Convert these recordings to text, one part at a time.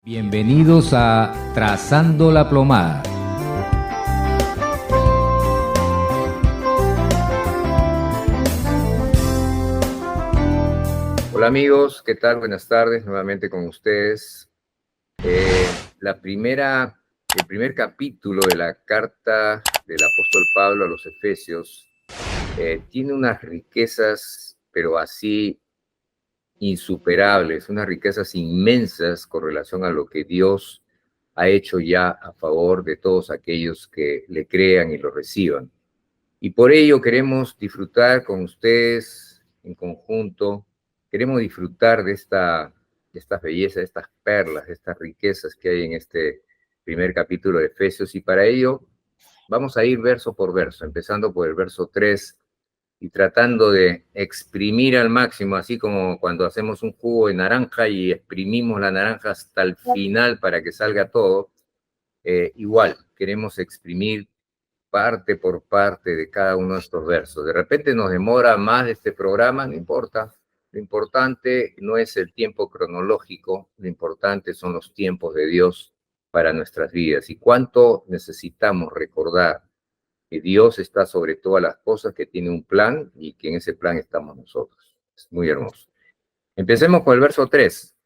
Bienvenidos a Trazando la Plomada. Hola amigos, ¿qué tal? Buenas tardes, nuevamente con ustedes. El primer capítulo de la carta del apóstol Pablo a los Efesios tiene unas riquezas, pero así insuperables, unas riquezas inmensas con relación a lo que Dios ha hecho ya a favor de todos aquellos que le crean y lo reciban. Y por ello queremos disfrutar con ustedes en conjunto, queremos disfrutar de estas bellezas, de estas perlas, de estas riquezas que hay en este primer capítulo de Efesios. Y para ello vamos a ir verso por verso, empezando por el verso 3 y tratando de exprimir al máximo, así como cuando hacemos un jugo de naranja y exprimimos la naranja hasta el final para que salga todo. Igual, queremos exprimir parte por parte de cada uno de estos versos. De repente nos demora más este programa, no importa. Lo importante no es el tiempo cronológico, lo importante son los tiempos de Dios para nuestras vidas y cuánto necesitamos recordar que Dios está sobre todas las cosas, que tiene un plan y que en ese plan estamos nosotros. Es muy hermoso. Empecemos con el verso 3,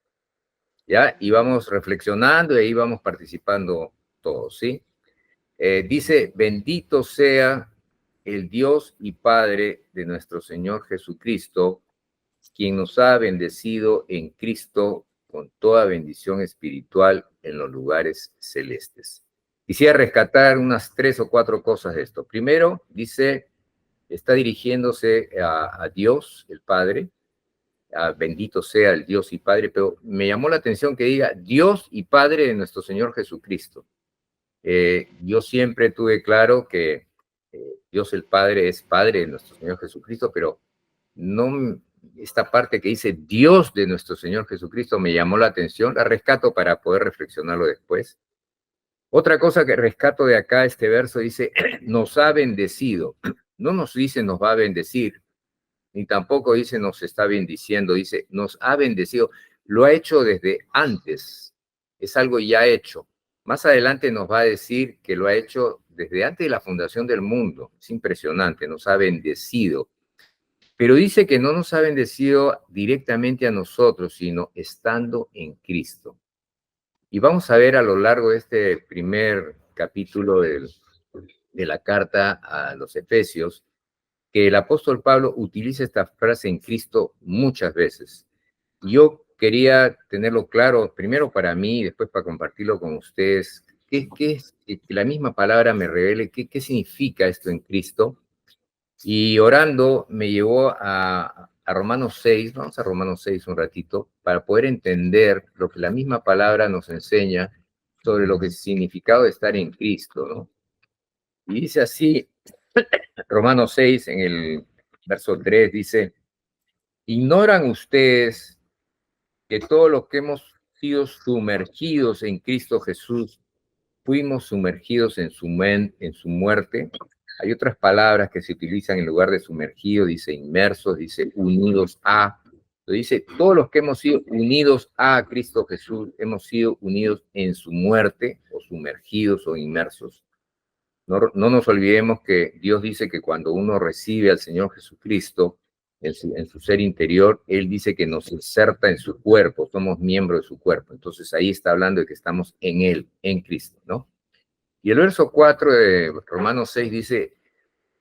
¿ya? Y vamos reflexionando y ahí vamos participando todos, ¿sí? Dice, bendito sea el Dios y Padre de nuestro Señor Jesucristo, quien nos ha bendecido en Cristo con toda bendición espiritual en los lugares celestes. Quisiera rescatar unas 3 o 4 cosas de esto. Primero, dice, está dirigiéndose a Dios, el Padre, bendito sea el Dios y Padre, pero me llamó la atención que diga Dios y Padre de nuestro Señor Jesucristo. Yo siempre tuve claro que Dios el Padre es Padre de nuestro Señor Jesucristo, pero no esta parte que dice Dios de nuestro Señor Jesucristo me llamó la atención, la rescato para poder reflexionarlo después. Otra cosa que rescato de acá, este verso dice, nos ha bendecido. No nos dice nos va a bendecir, ni tampoco dice nos está bendiciendo, dice nos ha bendecido. Lo ha hecho desde antes, es algo ya hecho. Más adelante nos va a decir que lo ha hecho desde antes de la fundación del mundo. Es impresionante, nos ha bendecido. Pero dice que no nos ha bendecido directamente a nosotros, sino estando en Cristo. Y vamos a ver a lo largo de este primer capítulo de la carta a los Efesios, que el apóstol Pablo utiliza esta frase en Cristo muchas veces. Yo quería tenerlo claro, primero para mí y después para compartirlo con ustedes, que la misma palabra me revele qué significa esto en Cristo. Y orando me llevó a Romanos 6, vamos a Romanos 6 un ratito, para poder entender lo que la misma palabra nos enseña sobre lo que es el significado de estar en Cristo, ¿no? Y dice así, Romanos 6, en el verso 3, dice, ¿ignoran ustedes que todos los que hemos sido sumergidos en Cristo Jesús, fuimos sumergidos en su muerte? Hay otras palabras que se utilizan en lugar de sumergido, dice inmersos, dice unidos a. Dice, todos los que hemos sido unidos a Cristo Jesús, hemos sido unidos en su muerte, o sumergidos o inmersos. No nos olvidemos que Dios dice que cuando uno recibe al Señor Jesucristo en su ser interior, Él dice que nos inserta en su cuerpo, somos miembros de su cuerpo. Entonces ahí está hablando de que estamos en Él, en Cristo, ¿no? Y el verso 4 de Romanos 6 dice,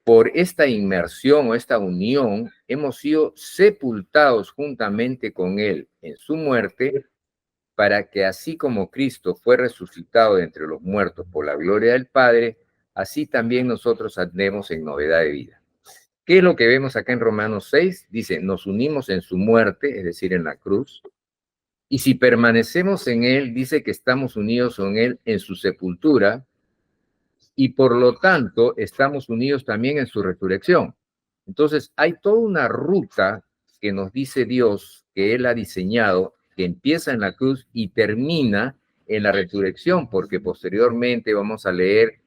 por esta inmersión o esta unión hemos sido sepultados juntamente con Él en su muerte, para que así como Cristo fue resucitado de entre los muertos por la gloria del Padre, así también nosotros andemos en novedad de vida. ¿Qué es lo que vemos acá en Romanos 6? Dice, nos unimos en su muerte, es decir, en la cruz, y si permanecemos en Él, dice que estamos unidos con Él en su sepultura, y por lo tanto estamos unidos también en su resurrección. Entonces, hay toda una ruta que nos dice Dios que Él ha diseñado, que empieza en la cruz y termina en la resurrección, porque posteriormente vamos a leer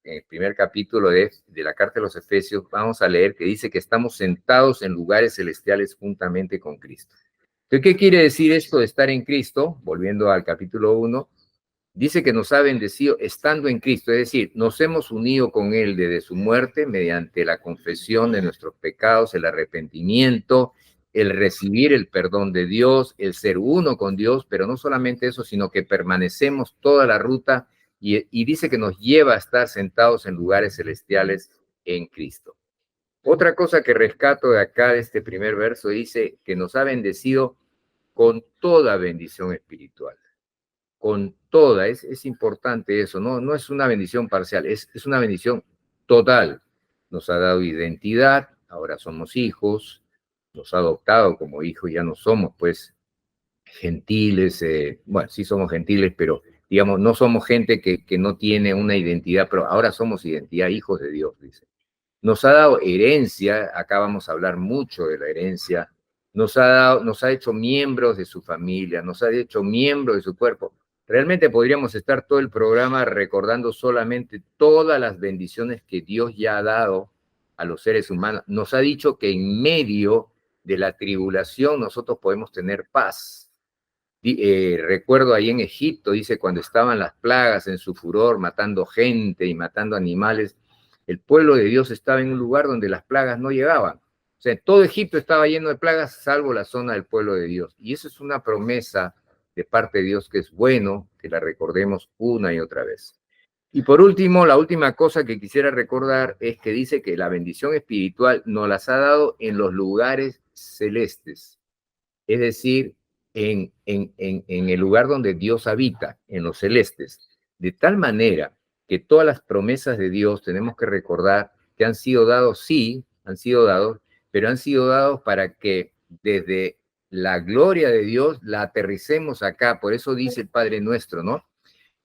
en el primer capítulo de la carta de los Efesios, vamos a leer que dice que estamos sentados en lugares celestiales juntamente con Cristo. Entonces, ¿qué quiere decir esto de estar en Cristo? Volviendo al capítulo 1, dice que nos ha bendecido estando en Cristo, es decir, nos hemos unido con Él desde su muerte mediante la confesión de nuestros pecados, el arrepentimiento, el recibir el perdón de Dios, el ser uno con Dios, pero no solamente eso, sino que permanecemos toda la ruta y dice que nos lleva a estar sentados en lugares celestiales en Cristo. Otra cosa que rescato de acá, de este primer verso, dice que nos ha bendecido con toda bendición espiritual. Con toda, es importante eso, no es una bendición parcial, es una bendición total. Nos ha dado identidad, ahora somos hijos, nos ha adoptado como hijos, ya no somos pues gentiles, bueno, sí somos gentiles, pero digamos, no somos gente que no tiene una identidad, pero ahora somos identidad, hijos de Dios, dice. Nos ha dado herencia, acá vamos a hablar mucho de la herencia, nos ha hecho miembros de su familia, nos ha hecho miembros de su cuerpo. Realmente podríamos estar todo el programa recordando solamente todas las bendiciones que Dios ya ha dado a los seres humanos. Nos ha dicho que en medio de la tribulación nosotros podemos tener paz. Recuerdo ahí en Egipto, dice, cuando estaban las plagas en su furor, matando gente y matando animales, el pueblo de Dios estaba en un lugar donde las plagas no llegaban. O sea, todo Egipto estaba lleno de plagas, salvo la zona del pueblo de Dios. Y eso es una promesa de parte de Dios que es bueno que la recordemos una y otra vez. Y por último, la última cosa que quisiera recordar es que dice que la bendición espiritual nos las ha dado en los lugares celestes, es decir, en el lugar donde Dios habita, en los celestes, de tal manera que todas las promesas de Dios tenemos que recordar que han sido dados, sí, han sido dados, pero han sido dados para que desde la gloria de Dios la aterricemos acá. Por eso dice el Padre Nuestro, ¿no?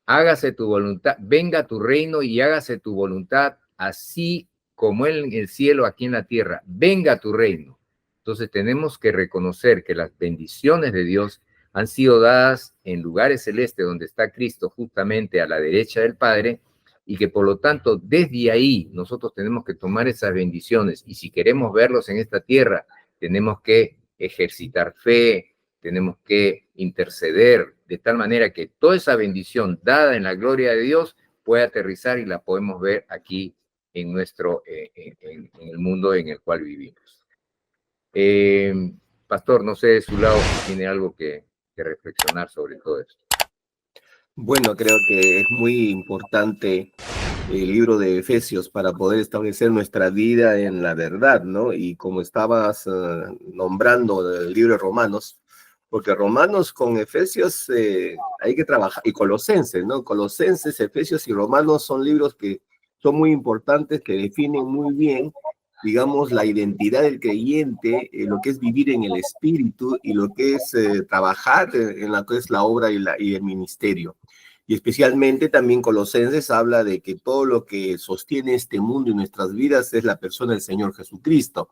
Hágase tu voluntad, venga tu reino y hágase tu voluntad, así como en el cielo, aquí en la tierra. Venga tu reino. Entonces tenemos que reconocer que las bendiciones de Dios han sido dadas en lugares celestes donde está Cristo justamente a la derecha del Padre y que por lo tanto desde ahí nosotros tenemos que tomar esas bendiciones y si queremos verlos en esta tierra tenemos que ejercitar fe, tenemos que interceder de tal manera que toda esa bendición dada en la gloria de Dios pueda aterrizar y la podemos ver aquí en el mundo en el cual vivimos. Pastor, no sé de su lado si tiene algo que reflexionar sobre todo esto. Bueno, creo que es muy importante el libro de Efesios para poder establecer nuestra vida en la verdad, ¿no? Y como estabas nombrando el libro de Romanos, porque Romanos con Efesios hay que trabajar, y Colosenses, ¿no? Colosenses, Efesios y Romanos son libros que son muy importantes, que definen muy bien, digamos, la identidad del creyente, lo que es vivir en el espíritu y lo que es trabajar en lo que es la obra y el ministerio. Y especialmente también Colosenses habla de que todo lo que sostiene este mundo y nuestras vidas es la persona del Señor Jesucristo,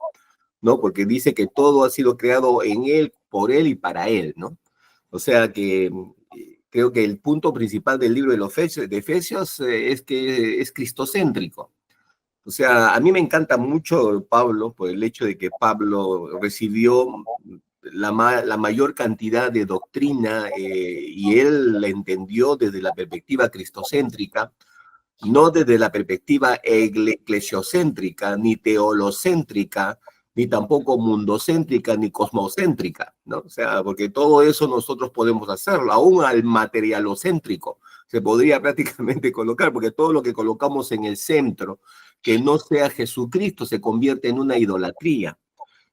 ¿no? Porque dice que todo ha sido creado en Él, por Él y para Él, ¿no? O sea que creo que el punto principal del libro de Efesios es que es cristocéntrico. O sea, a mí me encanta mucho Pablo por el hecho de que Pablo recibió la mayor cantidad de doctrina y él la entendió desde la perspectiva cristocéntrica, no desde la perspectiva eclesiocéntrica, ni teolocéntrica, ni tampoco mundocéntrica, ni cosmocéntrica, ¿no? O sea, porque todo eso nosotros podemos hacerlo, aún al materialocéntrico se podría prácticamente colocar, porque todo lo que colocamos en el centro, que no sea Jesucristo, se convierte en una idolatría.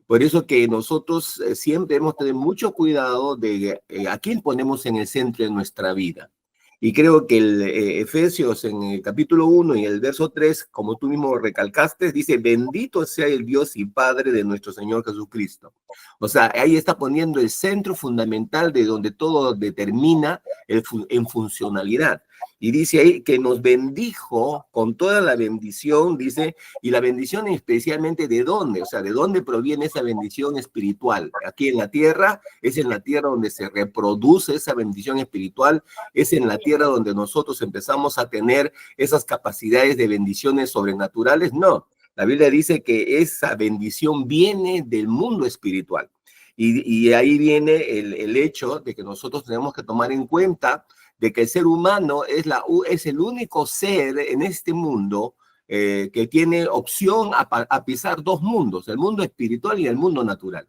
Por eso que nosotros siempre hemos de tener mucho cuidado de a quién ponemos en el centro de nuestra vida. Y creo que el Efesios en el capítulo 1 y el verso 3, como tú mismo recalcaste, dice, bendito sea el Dios y Padre de nuestro Señor Jesucristo. O sea, ahí está poniendo el centro fundamental de donde todo determina en funcionalidad. Y dice ahí que nos bendijo con toda la bendición, dice, y la bendición especialmente ¿de dónde? O sea, ¿de dónde proviene esa bendición espiritual? Aquí en la tierra, es en la tierra donde se reproduce esa bendición espiritual, es en la tierra donde nosotros empezamos a tener esas capacidades de bendiciones sobrenaturales. No, la Biblia dice que esa bendición viene del mundo espiritual. Y ahí viene el hecho de que nosotros tenemos que tomar en cuenta de que el ser humano es el único ser en este mundo que tiene opción a pisar dos mundos, el mundo espiritual y el mundo natural.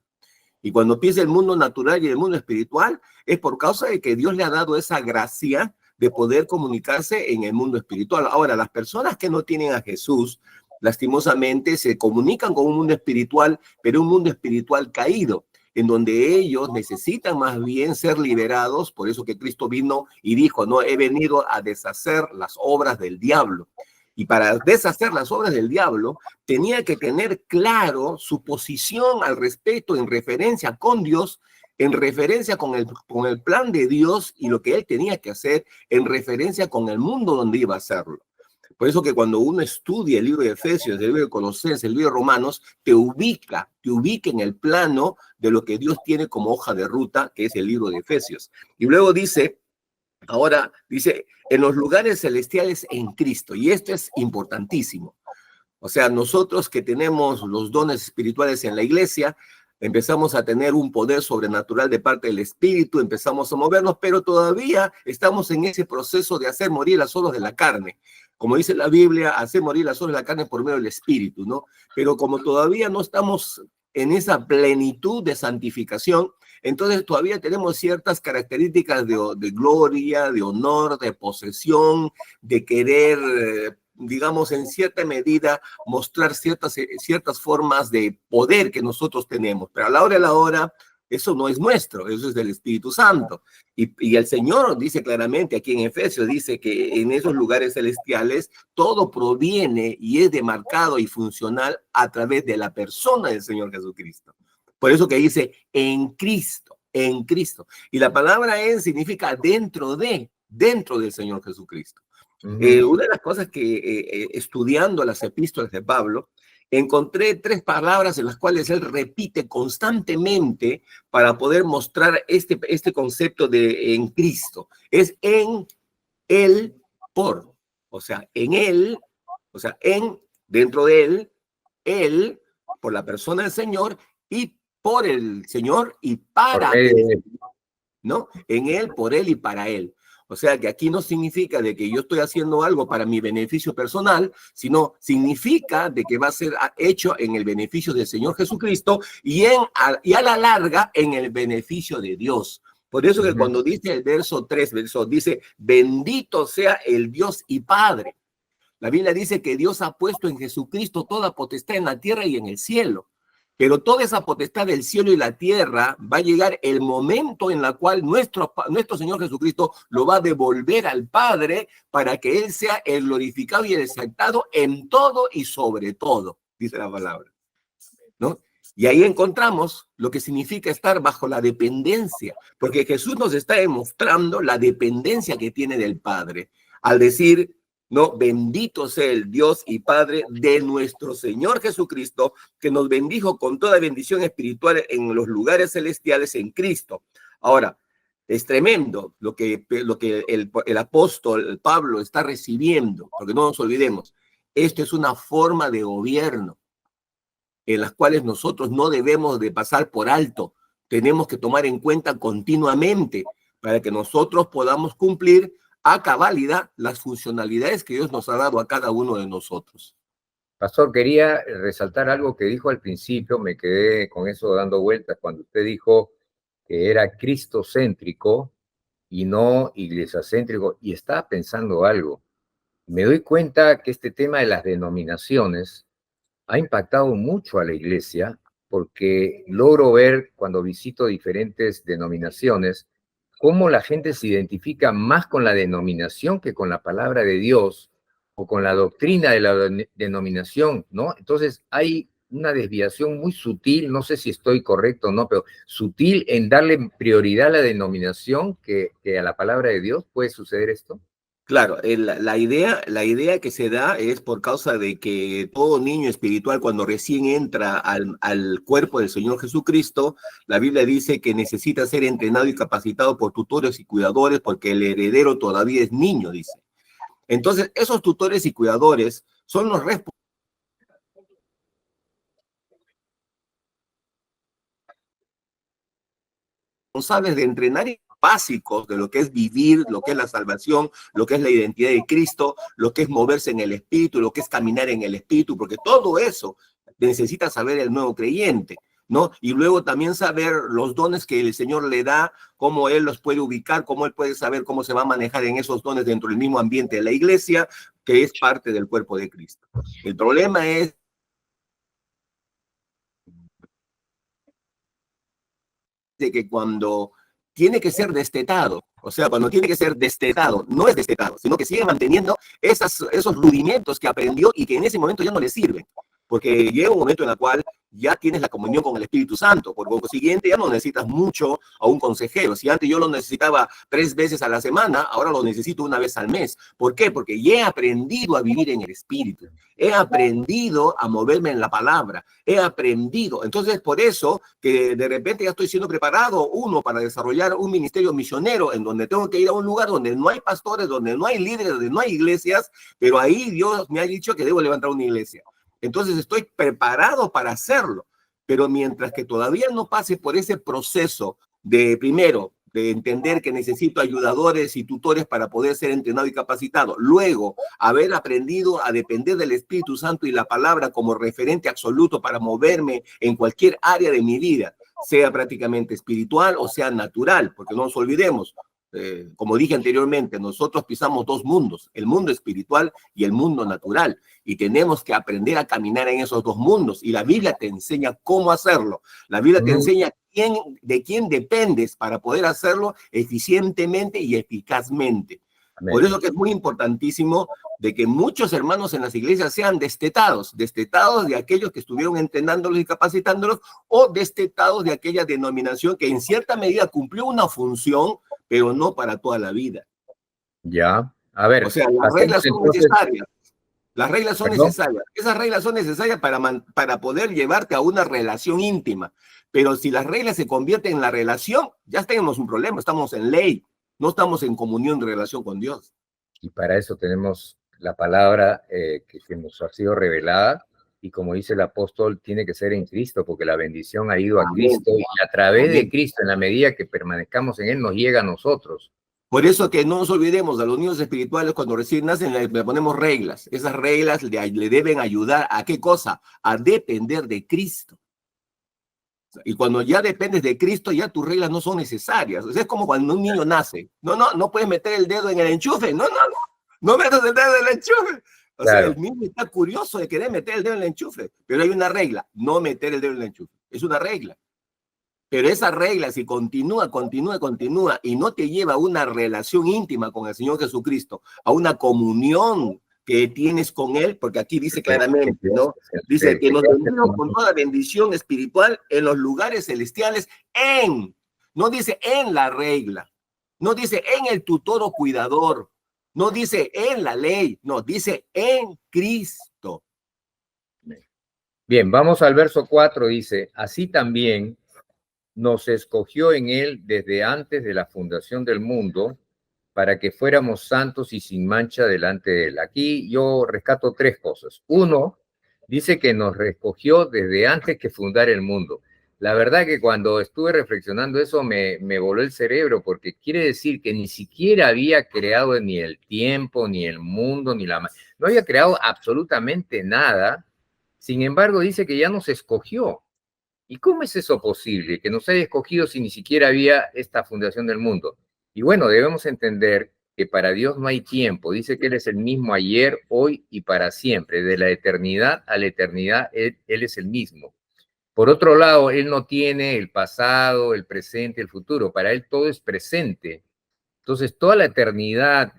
Y cuando piensa el mundo natural y el mundo espiritual, es por causa de que Dios le ha dado esa gracia de poder comunicarse en el mundo espiritual. Ahora, las personas que no tienen a Jesús, lastimosamente, se comunican con un mundo espiritual, pero un mundo espiritual caído, en donde ellos necesitan más bien ser liberados. Por eso que Cristo vino y dijo, no, he venido a deshacer las obras del diablo. Y para deshacer las obras del diablo, tenía que tener claro su posición al respecto en referencia con Dios, en referencia con el plan de Dios y lo que él tenía que hacer en referencia con el mundo donde iba a hacerlo. Por eso que cuando uno estudia el libro de Efesios, el libro de Colosenses, el libro de Romanos, te ubica en el plano de lo que Dios tiene como hoja de ruta, que es el libro de Efesios. Y luego dice, ahora dice, en los lugares celestiales en Cristo. Y esto es importantísimo. O sea, nosotros que tenemos los dones espirituales en la iglesia, empezamos a tener un poder sobrenatural de parte del Espíritu, empezamos a movernos, pero todavía estamos en ese proceso de hacer morir las obras de la carne. Como dice la Biblia, hacer morir las obras de la carne por medio del Espíritu, ¿no? Pero como todavía no estamos en esa plenitud de santificación, entonces todavía tenemos ciertas características de gloria, de honor, de posesión, de querer, digamos, en cierta medida, mostrar ciertas formas de poder que nosotros tenemos. Pero a la hora de la hora, eso no es nuestro, eso es del Espíritu Santo. Y el Señor dice claramente aquí en Efesios, dice que en esos lugares celestiales todo proviene y es demarcado y funcional a través de la persona del Señor Jesucristo. Por eso que dice en Cristo, en Cristo. Y la palabra en significa dentro del Señor Jesucristo. Una de las cosas que estudiando las epístolas de Pablo, encontré 3 palabras en las cuales él repite constantemente para poder mostrar este concepto de en Cristo. Es en él, por. O sea, en él, o sea, dentro de él, por la persona del Señor y por el Señor y para él, ¿no? En él, por él y para él. O sea que aquí no significa de que yo estoy haciendo algo para mi beneficio personal, sino significa de que va a ser hecho en el beneficio del Señor Jesucristo y a la larga en el beneficio de Dios. Por eso que cuando dice el verso 3, dice, bendito sea el Dios y Padre. La Biblia dice que Dios ha puesto en Jesucristo toda potestad en la tierra y en el cielo. Pero toda esa potestad del cielo y la tierra va a llegar el momento en el cual nuestro Señor Jesucristo lo va a devolver al Padre para que Él sea el glorificado y el exaltado en todo y sobre todo, dice la palabra, ¿no? Y ahí encontramos lo que significa estar bajo la dependencia, porque Jesús nos está demostrando la dependencia que tiene del Padre, al decir, no, bendito sea el Dios y Padre de nuestro Señor Jesucristo, que nos bendijo con toda bendición espiritual en los lugares celestiales en Cristo. Ahora, es tremendo lo que el apóstol Pablo está recibiendo, porque no nos olvidemos, esto es una forma de gobierno en las cuales nosotros no debemos de pasar por alto, tenemos que tomar en cuenta continuamente para que nosotros podamos cumplir a cabalidad las funcionalidades que Dios nos ha dado a cada uno de nosotros. Pastor, quería resaltar algo que dijo al principio, me quedé con eso dando vueltas, cuando usted dijo que era cristocéntrico y no iglesiacéntrico, y estaba pensando algo. Me doy cuenta que este tema de las denominaciones ha impactado mucho a la iglesia, porque logro ver cuando visito diferentes denominaciones cómo la gente se identifica más con la denominación que con la palabra de Dios o con la doctrina de la denominación, ¿no? Entonces hay una desviación muy sutil, no sé si estoy correcto o no, pero sutil en darle prioridad a la denominación que a la palabra de Dios. ¿Puede suceder esto? Claro, la idea que se da es por causa de que todo niño espiritual cuando recién entra al cuerpo del Señor Jesucristo, la Biblia dice que necesita ser entrenado y capacitado por tutores y cuidadores porque el heredero todavía es niño, dice. Entonces, esos tutores y cuidadores son los responsables. responsables de entrenar básicos de lo que es vivir, lo que es la salvación, lo que es la identidad de Cristo, lo que es moverse en el Espíritu, lo que es caminar en el Espíritu, porque todo eso necesita saber el nuevo creyente, ¿no? Y luego también saber los dones que el Señor le da, cómo Él los puede ubicar, cómo Él puede saber cómo se va a manejar en esos dones dentro del mismo ambiente de la iglesia, que es parte del cuerpo de Cristo. El problema es de que cuando tiene que ser destetado, o sea, cuando tiene que ser destetado, no es destetado, sino que sigue manteniendo esos rudimentos que aprendió y que en ese momento ya no le sirven. Porque llega un momento en el cual ya tienes la comunión con el Espíritu Santo. Por lo siguiente, ya no necesitas mucho a un consejero. Si antes yo lo necesitaba 3 veces a la semana, ahora lo necesito 1 vez al mes. ¿Por qué? Porque ya he aprendido a vivir en el Espíritu. He aprendido a moverme en la palabra. He aprendido. Entonces, por eso que de repente ya estoy siendo preparado, uno, para desarrollar un ministerio misionero en donde tengo que ir a un lugar donde no hay pastores, donde no hay líderes, donde no hay iglesias, pero ahí Dios me ha dicho que debo levantar una iglesia. Entonces estoy preparado para hacerlo, pero mientras que todavía no pase por ese proceso de, primero, de entender que necesito ayudadores y tutores para poder ser entrenado y capacitado, luego haber aprendido a depender del Espíritu Santo y la palabra como referente absoluto para moverme en cualquier área de mi vida, sea prácticamente espiritual o sea natural, porque no nos olvidemos, como dije anteriormente, nosotros pisamos 2 mundos, el mundo espiritual y el mundo natural, y tenemos que aprender a caminar en esos 2 mundos, y la Biblia te enseña cómo hacerlo. La Biblia te enseña de quién dependes para poder hacerlo eficientemente y eficazmente. Amén. Por eso que es muy importantísimo de que muchos hermanos en las iglesias sean destetados de aquellos que estuvieron entrenándolos y capacitándolos, o destetados de aquella denominación que en cierta medida cumplió una función, pero no para toda la vida. Ya, a ver. O sea, las reglas son necesarias. Las reglas son necesarias. Esas reglas son necesarias para poder llevarte a una relación íntima. Pero si las reglas se convierten en la relación, ya tenemos un problema. Estamos en ley. No estamos en comunión de relación con Dios. Y para eso tenemos la palabra que nos ha sido revelada. Y como dice el apóstol, tiene que ser en Cristo, porque la bendición ha ido a Cristo, y a través de Cristo, en la medida que permanezcamos en Él, nos llega a nosotros. Por eso que no nos olvidemos, a los niños espirituales cuando recién nacen le ponemos reglas. Esas reglas le deben ayudar a ¿qué cosa? A depender de Cristo. Y cuando ya dependes de Cristo, ya tus reglas no son necesarias. O sea, es como cuando un niño nace. No puedes meter el dedo en el enchufe. No metas el dedo en el enchufe. O sea, el niño está curioso de querer meter el dedo en el enchufe, pero hay una regla, no meter el dedo en el enchufe. Es una regla. Pero esa regla, si continúa y no te lleva a una relación íntima con el Señor Jesucristo, a una comunión que tienes con Él, porque aquí dice claramente, ¿no? Dice que nos bendiga con toda bendición espiritual en los lugares celestiales no dice en la regla, no dice en el tutor o cuidador, no dice en la ley, no, dice en Cristo. Bien, vamos al verso 4, dice, así también nos escogió en Él desde antes de la fundación del mundo para que fuéramos santos y sin mancha delante de Él. Aquí yo rescato 3 cosas. 1, dice que nos escogió desde antes que fundar el mundo. La verdad que cuando estuve reflexionando eso me voló el cerebro, porque quiere decir que ni siquiera había creado ni el tiempo, ni el mundo, no había creado absolutamente nada. Sin embargo, dice que ya nos escogió. ¿Y cómo es eso posible, que nos haya escogido si ni siquiera había esta fundación del mundo? Y bueno, debemos entender que para Dios no hay tiempo. Dice que Él es el mismo ayer, hoy y para siempre. De la eternidad a la eternidad, Él es el mismo. Por otro lado, Él no tiene el pasado, el presente, el futuro. Para Él todo es presente. Entonces, toda la eternidad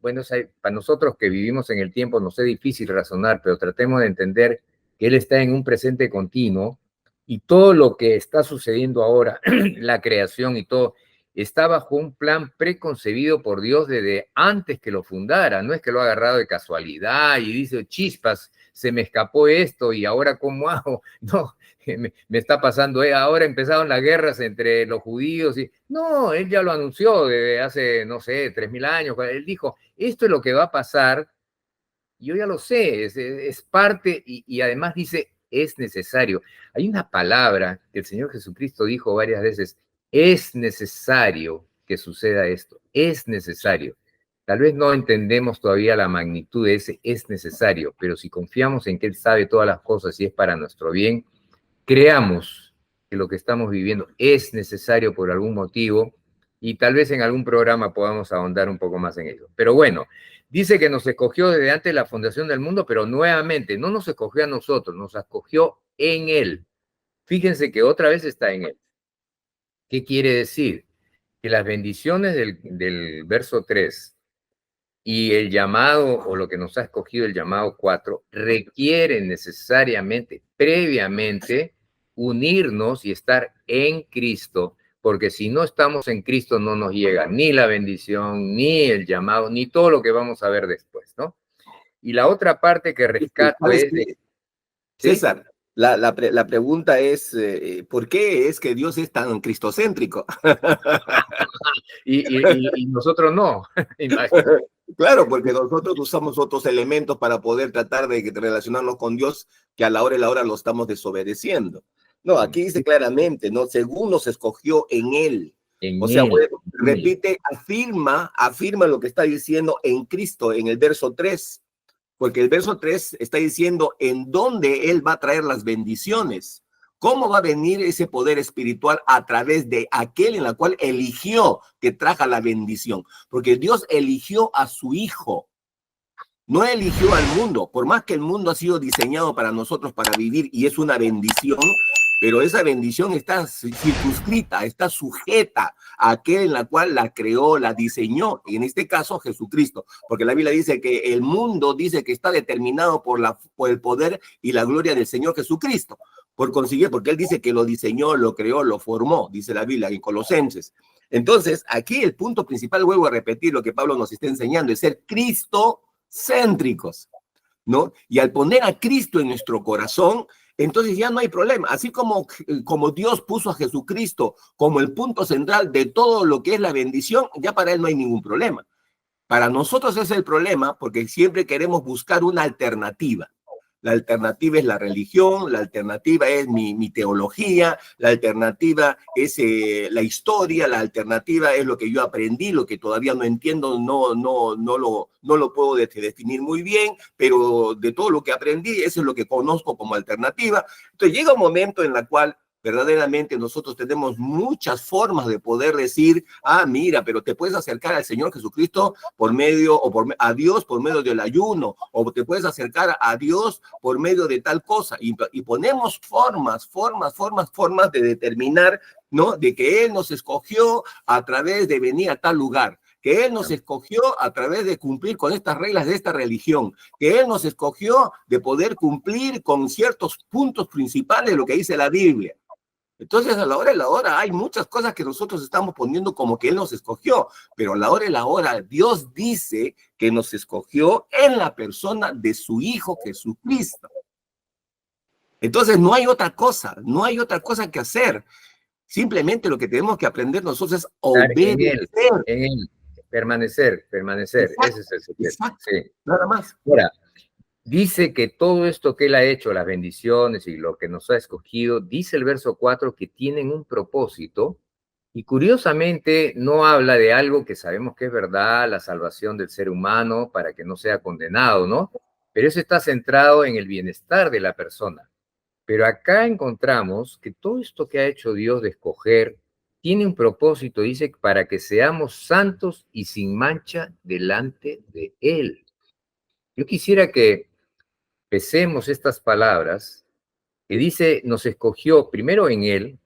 bueno, para nosotros que vivimos en el tiempo nos es difícil razonar, pero tratemos de entender que Él está en un presente continuo, y todo lo que está sucediendo ahora, la creación y todo, está bajo un plan preconcebido por Dios desde antes que lo fundara. No es que lo ha agarrado de casualidad y dice, chispas, se me escapó esto y ahora ¿cómo hago? No, me está pasando, ahora empezaron las guerras entre los judíos. No, Él ya lo anunció desde hace, no sé, 3000 años. Él dijo, esto es lo que va a pasar. Yo ya lo sé, es parte, y además dice, es necesario. Hay una palabra que el Señor Jesucristo dijo varias veces, Es necesario que suceda esto, es necesario. Tal vez no entendemos todavía la magnitud de ese es necesario, pero si confiamos en que Él sabe todas las cosas y es para nuestro bien, creamos que lo que estamos viviendo es necesario por algún motivo y tal vez en algún programa podamos ahondar un poco más en ello. Pero bueno, dice que nos escogió desde antes de la fundación del mundo, pero nuevamente no nos escogió a nosotros, nos escogió en Él. Fíjense que otra vez está en Él. ¿Qué quiere decir? Que las bendiciones del verso 3 y el llamado, o lo que nos ha escogido el llamado 4, requieren necesariamente, previamente, unirnos y estar en Cristo, porque si no estamos en Cristo no nos llega ni la bendición, ni el llamado, ni todo lo que vamos a ver después, ¿no? Y la otra parte que rescato ¿Sabes es qué? de... ¿Sí? César, la pregunta es, ¿por qué es que Dios es tan cristocéntrico? Y nosotros no, imagínate. Claro, porque nosotros usamos otros elementos para poder tratar de relacionarnos con Dios que a la hora y la hora lo estamos desobedeciendo. No, aquí dice claramente, ¿no? Según nos escogió en Él. O En sea, Él. repite, afirma lo que está diciendo en Cristo en el verso 3, porque el verso 3 está diciendo en dónde Él va a traer las bendiciones. ¿Cómo va a venir ese poder espiritual a través de aquel en la cual eligió que traja la bendición? Porque Dios eligió a su Hijo, no eligió al mundo, por más que el mundo ha sido diseñado para nosotros para vivir y es una bendición, pero esa bendición está circunscrita, está sujeta a aquel en la cual la creó, la diseñó, y en este caso Jesucristo, porque la Biblia dice que el mundo dice que está determinado por el poder y la gloria del Señor Jesucristo. Por consiguiente, porque Él dice que lo diseñó, lo creó, lo formó, dice la Biblia en Colosenses. Entonces, aquí el punto principal, vuelvo a repetir lo que Pablo nos está enseñando, es ser cristocéntricos, ¿no? Y al poner a Cristo en nuestro corazón, entonces ya no hay problema. Así como Dios puso a Jesucristo como el punto central de todo lo que es la bendición, ya para Él no hay ningún problema. Para nosotros es el problema porque siempre queremos buscar una alternativa. La alternativa es la religión, la alternativa es mi teología, la alternativa es la historia, la alternativa es lo que yo aprendí, lo que todavía no entiendo, no lo puedo definir muy bien, pero de todo lo que aprendí, eso es lo que conozco como alternativa. Entonces llega un momento en el cual verdaderamente nosotros tenemos muchas formas de poder decir, mira, pero te puedes acercar al Señor Jesucristo por medio, a Dios por medio del ayuno, o te puedes acercar a Dios por medio de tal cosa, y ponemos formas de determinar, ¿no? De que Él nos escogió a través de venir a tal lugar, que Él nos escogió a través de cumplir con estas reglas de esta religión, que Él nos escogió de poder cumplir con ciertos puntos principales de lo que dice la Biblia. Entonces, a la hora de la hora, hay muchas cosas que nosotros estamos poniendo como que Él nos escogió, pero a la hora de la hora, Dios dice que nos escogió en la persona de su Hijo Jesucristo. Entonces, no hay otra cosa que hacer. Simplemente lo que tenemos que aprender nosotros es obedecer. En Él, permanecer. Exacto, ese es el secreto. Exacto, sí. Nada más. Ahora, dice que todo esto que Él ha hecho, las bendiciones y lo que nos ha escogido, dice el verso 4 que tienen un propósito y curiosamente no habla de algo que sabemos que es verdad, la salvación del ser humano para que no sea condenado, ¿no? Pero eso está centrado en el bienestar de la persona. Pero acá encontramos que todo esto que ha hecho Dios de escoger tiene un propósito, dice, para que seamos santos y sin mancha delante de Él. Yo quisiera que pesemos estas palabras que dice, nos escogió primero en Él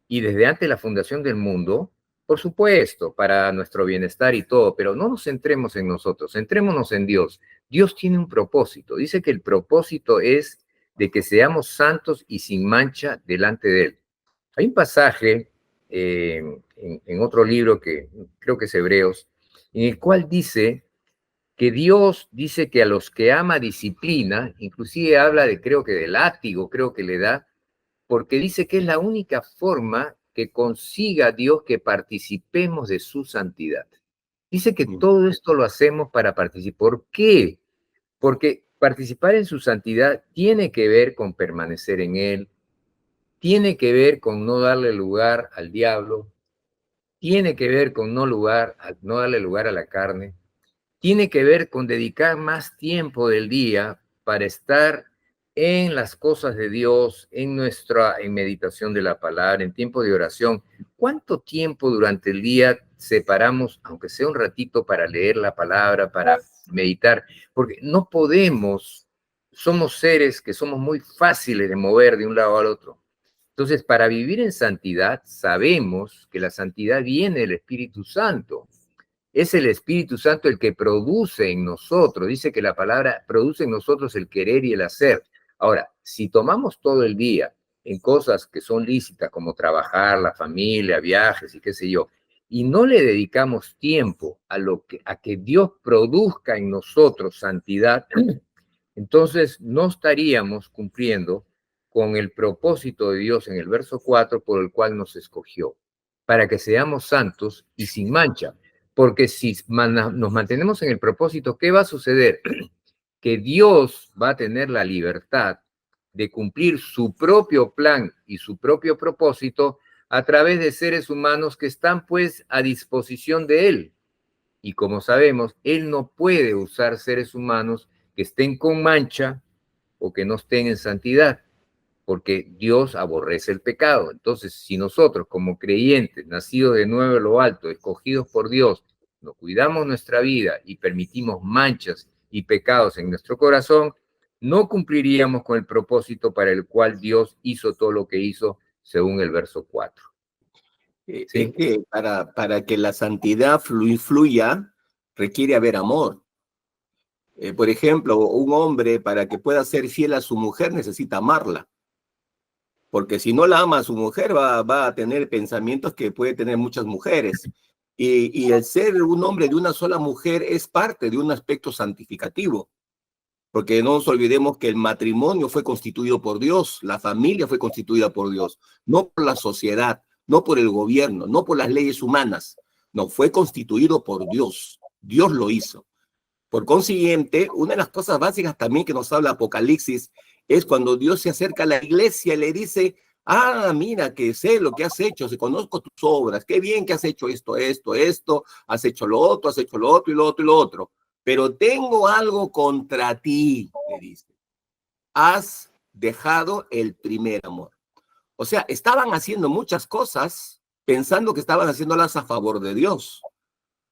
y desde antes de la fundación del mundo, por supuesto, para nuestro bienestar y todo, pero no nos centremos en nosotros, centrémonos en Dios. Dios tiene un propósito. Dice que el propósito es de que seamos santos y sin mancha delante de Él. Hay un pasaje en otro libro que creo que es Hebreos, en el cual dice que Dios dice que a los que ama disciplina, inclusive habla de, creo que de látigo, creo que le da, porque dice que es la única forma que consiga Dios que participemos de su santidad. Dice que todo esto lo hacemos para participar. ¿Por qué? Porque participar en su santidad tiene que ver con permanecer en Él, tiene que ver con no darle lugar al diablo, tiene que ver con no darle lugar a la carne, tiene que ver con dedicar más tiempo del día para estar en las cosas de Dios, en meditación de la palabra, en tiempo de oración. ¿Cuánto tiempo durante el día separamos, aunque sea un ratito, para leer la palabra, para meditar? Porque no podemos, somos seres que somos muy fáciles de mover de un lado al otro. Entonces, para vivir en santidad, sabemos que la santidad viene del Espíritu Santo. Es el Espíritu Santo el que produce en nosotros. Dice que la palabra produce en nosotros el querer y el hacer. Ahora, si tomamos todo el día en cosas que son lícitas, como trabajar, la familia, viajes y qué sé yo, y no le dedicamos tiempo a que Dios produzca en nosotros santidad, entonces no estaríamos cumpliendo con el propósito de Dios en el verso 4 por el cual nos escogió, para que seamos santos y sin mancha. Porque si nos mantenemos en el propósito, ¿qué va a suceder? Que Dios va a tener la libertad de cumplir su propio plan y su propio propósito a través de seres humanos que están pues a disposición de Él. Y como sabemos, Él no puede usar seres humanos que estén con mancha o que no estén en santidad, porque Dios aborrece el pecado. Entonces, si nosotros como creyentes, nacidos de nuevo en lo alto, escogidos por Dios, nos cuidamos nuestra vida y permitimos manchas y pecados en nuestro corazón, no cumpliríamos con el propósito para el cual Dios hizo todo lo que hizo, según el verso 4. ¿Sí? Es que para que la santidad fluya, requiere haber amor. Por ejemplo, un hombre para que pueda ser fiel a su mujer necesita amarla. Porque si no la ama a su mujer, va a tener pensamientos que puede tener muchas mujeres. Y el ser un hombre de una sola mujer es parte de un aspecto santificativo. Porque no nos olvidemos que el matrimonio fue constituido por Dios, la familia fue constituida por Dios, no por la sociedad, no por el gobierno, no por las leyes humanas. No, fue constituido por Dios. Dios lo hizo. Por consiguiente, una de las cosas básicas también que nos habla Apocalipsis es cuando Dios se acerca a la iglesia y le dice: ah, mira, que sé lo que has hecho, conozco tus obras, qué bien que has hecho esto, has hecho lo otro y lo otro y lo otro. Pero tengo algo contra ti, le dice. Has dejado el primer amor. O sea, estaban haciendo muchas cosas pensando que estaban haciéndolas a favor de Dios.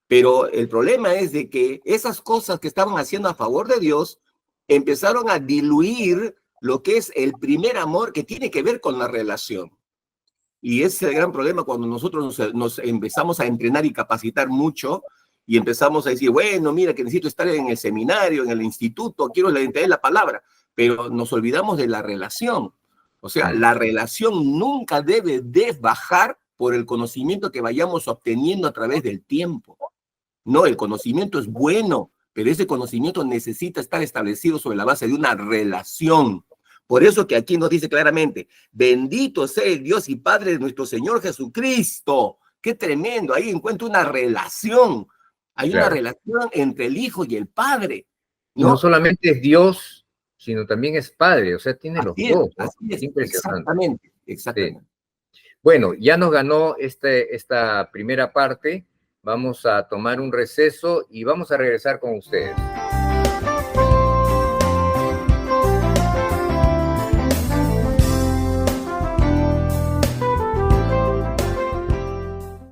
Pero el problema es de que esas cosas que estaban haciendo a favor de Dios empezaron a diluir lo que es el primer amor, que tiene que ver con la relación. Y ese es el gran problema cuando nosotros nos empezamos a entrenar y capacitar mucho y empezamos a decir: bueno, mira que necesito estar en el seminario, en el instituto, quiero entender la palabra, pero nos olvidamos de la relación. O sea, la relación nunca debe de bajar por el conocimiento que vayamos obteniendo a través del tiempo. No, el conocimiento es bueno, pero ese conocimiento necesita estar establecido sobre la base de una relación. Por eso que aquí nos dice claramente: bendito sea el Dios y Padre de nuestro Señor Jesucristo. ¡Qué tremendo! Ahí encuentro una relación. Hay una relación entre el Hijo y el Padre, ¿no? Y no solamente es Dios, sino también es Padre, o sea, tiene los dos, ¿no? Así es, impresionante. exactamente. Sí. Bueno, ya nos ganó esta primera parte. Vamos a tomar un receso y vamos a regresar con ustedes.